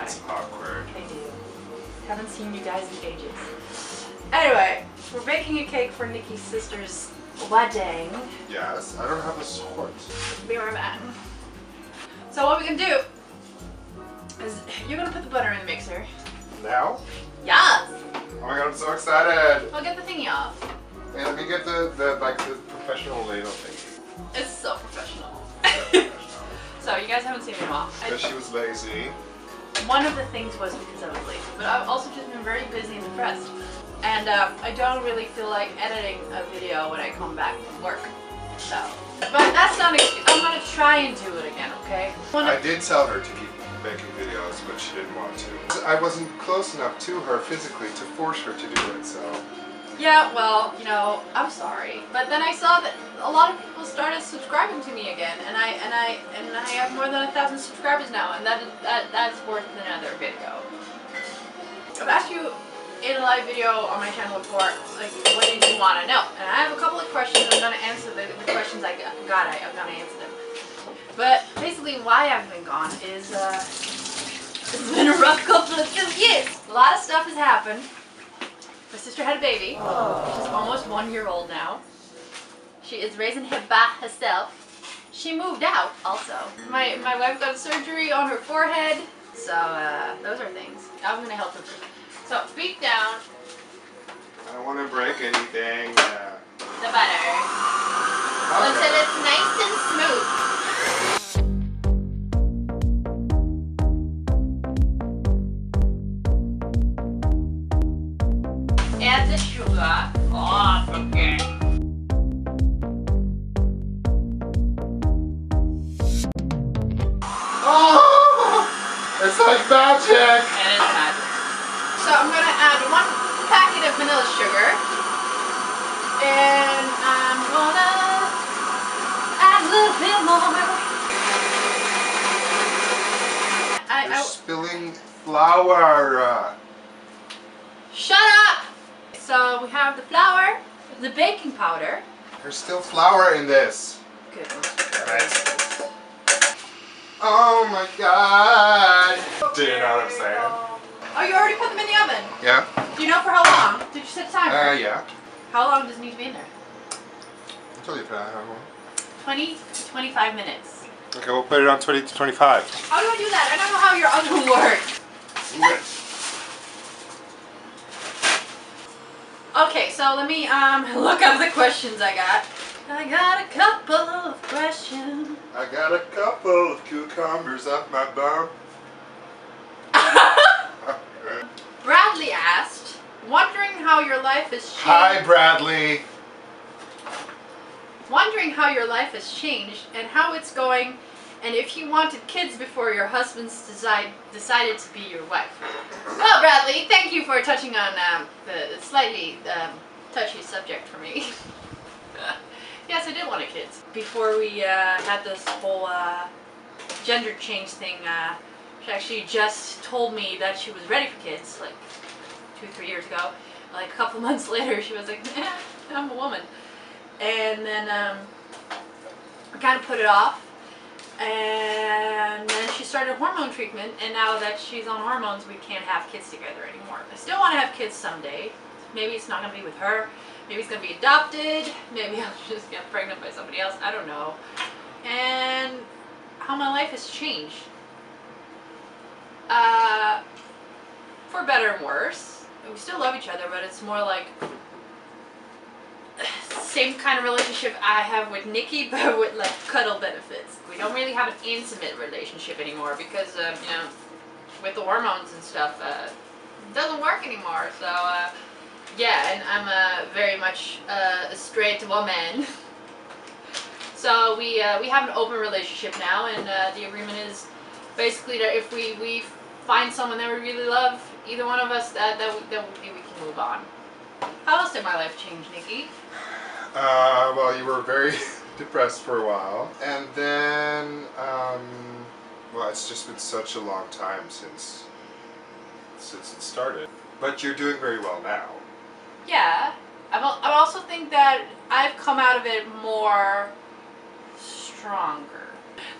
That's awkward. I do. Haven't seen you guys in ages. Anyway, we're baking a cake for Nicky's sister's wedding. Yes, I don't have a sword. Be right back. So what we can do is you're gonna put the butter in the mixer. Now? Yes! Oh my god, I'm so excited! I'll get the thingy off. Hey, let me get the professional ladle thingy. It's so professional. Professional. So you guys haven't seen me in a while. Because she was lazy. One of the things was because I was lazy, but I've also just been very busy and depressed. And I don't really feel like editing a video when I come back from work. So, but that's not an excuse. I'm gonna try and do it again, okay? I did tell her to keep making videos, but she didn't want to. I wasn't close enough to her physically to force her to do it, so. Yeah, well, you know, I'm sorry, but then I saw that a lot of people started subscribing to me again, and I have more than 1,000 subscribers now, and that's worth another video. I've asked you in a live video on my channel before, like, what did you want to know? And I have a couple of questions. I'm gonna answer the questions I'm gonna answer them. But basically, why I've been gone is it's been a rough couple of 2 years. A lot of stuff has happened. My sister had a baby. She's almost 1 year old now. She is raising him by herself. She moved out also. My wife got surgery on her forehead. So those are things. I'm gonna help her. So feet down. I don't want to break anything. The butter. Okay. Until it's nice and smooth. Add the sugar. Oh, okay. Oh! It's like magic! And it's magic. So I'm going to add 1 packet of vanilla sugar. And I'm going to add a little bit more. You're spilling flour. Shut up! So we have the flour, the baking powder. There's still flour in this. Good. Right. Oh my god! Do you know what I'm saying? Oh, you already put them in the oven? Yeah. Do you know for how long? Did you set a timer? Yeah. How long does it need to be in there? Until you put it on. 20 to 25 minutes. Okay, we'll put it on 20 to 25. How do I do that? I don't know how your oven works. Okay, so let me look up the questions I got. I got a couple of questions. I got a couple of cucumbers up my bum. Bradley asked, wondering how your life has changed. Hi, Bradley. Wondering how your life has changed and how it's going, and if you wanted kids before your husband's decided to be your wife. Well, Bradley, thank you for touching on the slightly touchy subject for me. Yes, I did want kids. Before we had this whole gender change thing, she actually just told me that she was ready for kids, like 2-3 years ago. Like a couple months later, she was like, I'm a woman. And then I kind of put it off. And then she started hormone treatment, and now that she's on hormones, we can't have kids together anymore. I still want to have kids someday. Maybe it's not going to be with her. Maybe it's going to be adopted. Maybe I'll just get pregnant by somebody else. I don't know. And how my life has changed. For better and worse. We still love each other, but it's more like same kind of relationship I have with Nicky, but with like cuddle benefits. We don't really have an intimate relationship anymore because, you know, with the hormones and stuff, it doesn't work anymore. So, yeah, and I'm very much a straight woman. So we have an open relationship now, and the agreement is basically that if we find someone that we really love, either one of us, that we can move on. How else did my life change, Nicky? Well, you were very depressed for a while, and then, well, it's just been such a long time since it started. But you're doing very well now. Yeah, I also think that I've come out of it more stronger.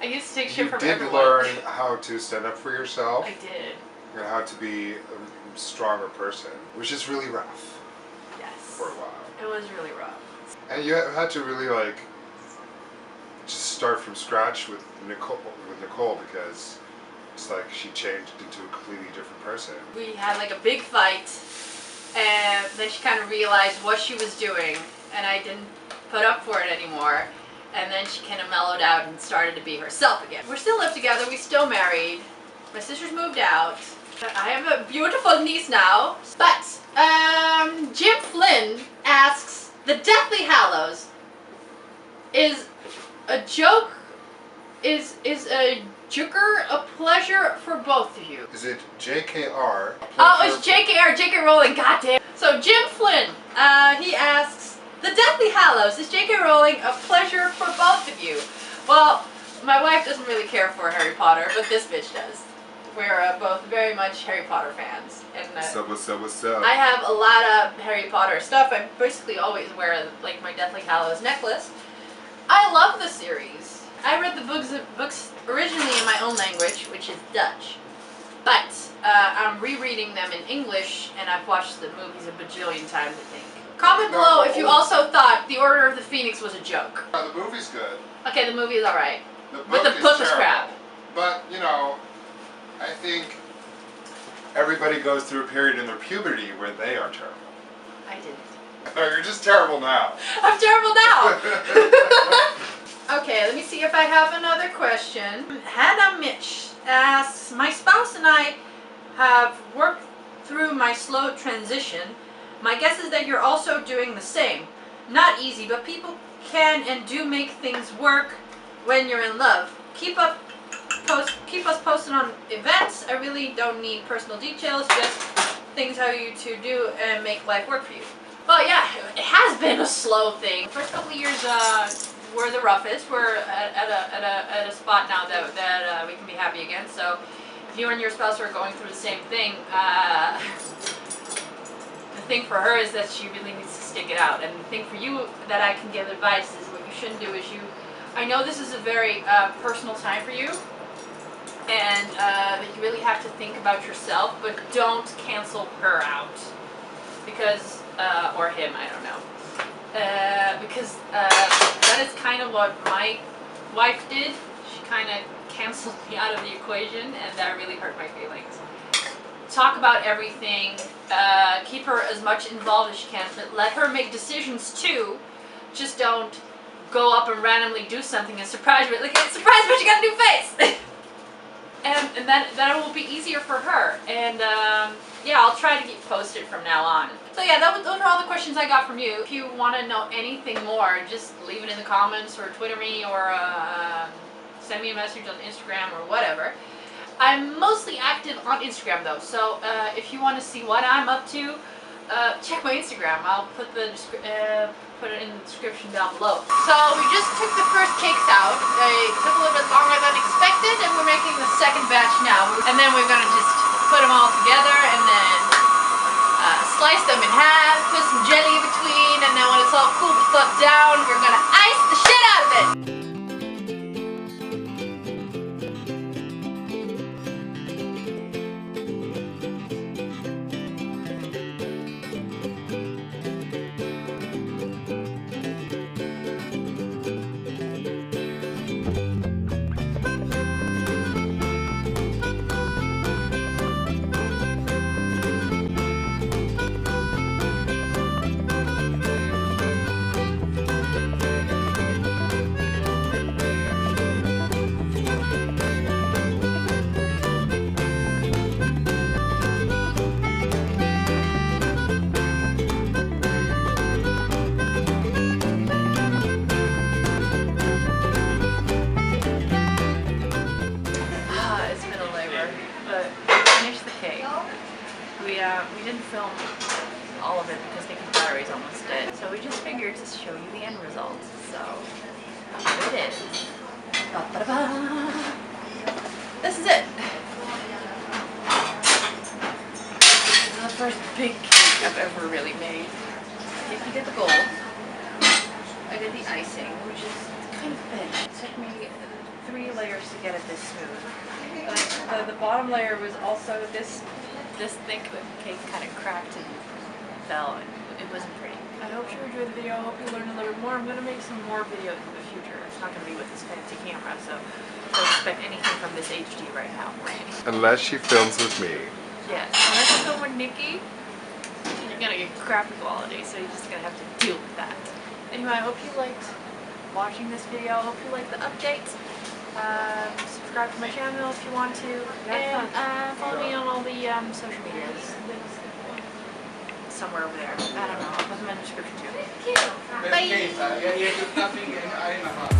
I used to take shit from everyone. You did learn how to stand up for yourself. I did. and how to be a stronger person, which is really rough. Yes. For a while. It was really rough. And you had to really like just start from scratch with Nicole because it's like she changed into a completely different person. We had like a big fight, and then she kind of realized what she was doing, and I didn't put up for it anymore. And then she kind of mellowed out and started to be herself again. We still live together. We still married. My sister's moved out. I have a beautiful niece now. But Jim Flynn asks, the Deathly Hallows is a joke. Is a joker a pleasure for both of you? Is it JKR? Oh, it's JKR, J.K. Rowling. Goddamn. So Jim Flynn, he asks, the Deathly Hallows, is J.K. Rowling a pleasure for both of you? Well, my wife doesn't really care for Harry Potter, but this bitch does. We're both very much Harry Potter fans. And what's up? I have a lot of Harry Potter stuff. I basically always wear like my Deathly Hallows necklace. I love the series. I read the books originally in my own language, which is Dutch. But I'm rereading them in English, and I've watched the movies a bajillion times, I think. Comment below if you also thought The Order of the Phoenix was a joke. The movie's good. Okay, the movie is alright. But the book is crap. But, you know, I think everybody goes through a period in their puberty where they are terrible. I didn't. No, you're just terrible now. I'm terrible now! Okay, let me see if I have another question. Hannah Mitch asks, my spouse and I have worked through my slow transition. My guess is that you're also doing the same. Not easy, but people can and do make things work when you're in love. Keep us posted on events. I really don't need personal details, just things how you two do and make life work for you. Well, yeah, it has been a slow thing. First couple of years were the roughest. We're at a spot now that we can be happy again. So if you and your spouse are going through the same thing, the thing for her is that she really needs to stick it out. And the thing for you that I can give advice is what you shouldn't do is I know this is a very personal time for you, and that you really have to think about yourself, but don't cancel her out. Because, or him, I don't know. Because that is kind of what my wife did. She kind of canceled me out of the equation, and that really hurt my feelings. Talk about everything. Keep her as much involved as you can, but let her make decisions too. Just don't go up and randomly do something and surprise me. Like, surprise, but you got a new face! and that will be easier for her. And yeah, I'll try to keep posted from now on. So yeah, those are all the questions I got from you. If you want to know anything more, just leave it in the comments or Twitter me or send me a message on Instagram or whatever. I'm mostly active on Instagram though, so if you want to see what I'm up to, check my Instagram. I'll put it in the description down below. So we just took the first cakes out. They took a little bit longer than expected, and we're making the second batch now. And then we're gonna just put them all together and then slice them in half, put some jelly in between, and then when it's all cooled the fuck down, we're gonna ice the shit out of it. We didn't film all of it because Nicky's battery's almost dead. So we just figured to show you the end result. So here it is. Ba-ba-da-ba. This is it. This is the first big cake I've ever really made. Nicky did the gold. I did the icing, which is kind of thin. It took me 3 layers to get it this smooth. the bottom layer was also this thick. The cake kind of cracked and fell, and it wasn't pretty. I hope you enjoyed the video. I hope you learned a little bit more. I'm gonna make some more videos in the future. It's not gonna be with this fancy camera, so don't expect anything from this HD right now. Unless she films with me. Yes, unless you film with Nicky, you're gonna get crappy quality, so you're just gonna have to deal with that. Anyway, I hope you liked watching this video. I hope you liked the update. Subscribe to my channel if you want to, and follow me on all the social medias. Somewhere over there. I don't know. I'll put them in the description too. Bye!